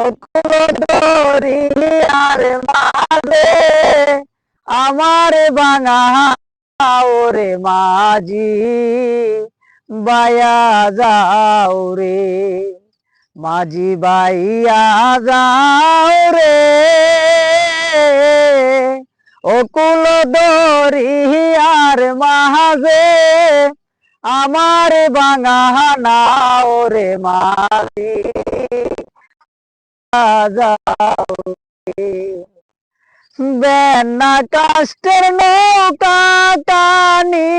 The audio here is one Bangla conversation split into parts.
ও দরিয়ার মাঝে আমার বাঙা ওরে মাঝি বায়া যাও রে, মাঝি বাইয়া যাও রে, ও কুল দরিয়ার মাঝে আমার বাঙা নাও রে মাঝি যাও রে। বেনা কাষ্টের নৌকা টানি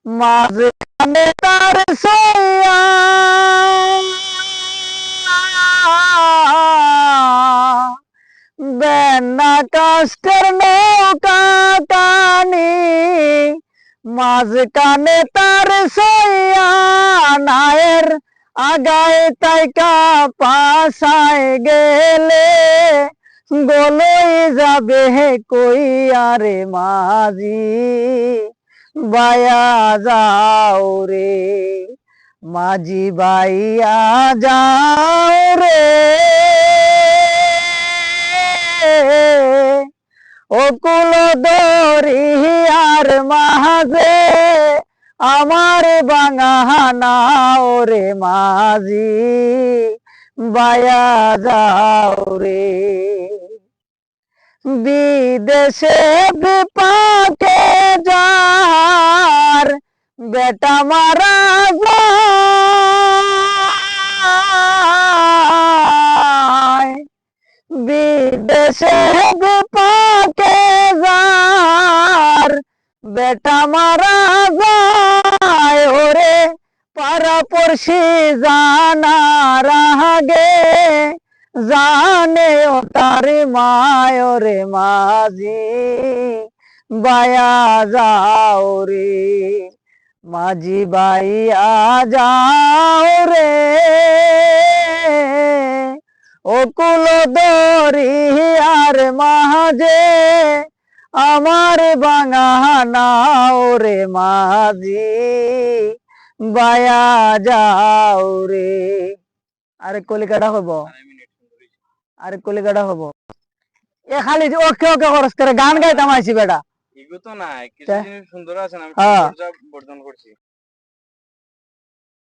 মাঝখানে তার সইয়া, বেনা কাষ্টের নৌকা টানি মাঝখানে তার সইয়া, নায়ের আগায় তাইকা পাশায় গেলে গলই যাবে কইয়া রে মাঝি বায়া যাও রে, মাঝি বাইয়া যাও রে, ও কুল দরিয়ার মাঝে আমার বাঙা নাও রে মাঝি বায়া যাও রে। বিদেশে বিপাকে যার বেটা মারা যায়, বিদেশে বিপাকে যার বেটা মারা যায়, ওরে পাড়াপড়শি জানার আগে জানে ও তার মায় রে মাঝি বায়া যাও রে, মাঝি বাইয়া যাও রে, ও কুল দরিয়ার মাঝে আমার বাঙা নাও রে মাঝি বায়া যাও রে। আরে কলিকাটা হবো, আরে কলিকাটা হবো, এ খালি ওকে ওকে খরচ করে গান গাইতাম আইছি বেটা। এগো তো না কিছু জিনিস সুন্দর আছে, আমি বর্জন করছি।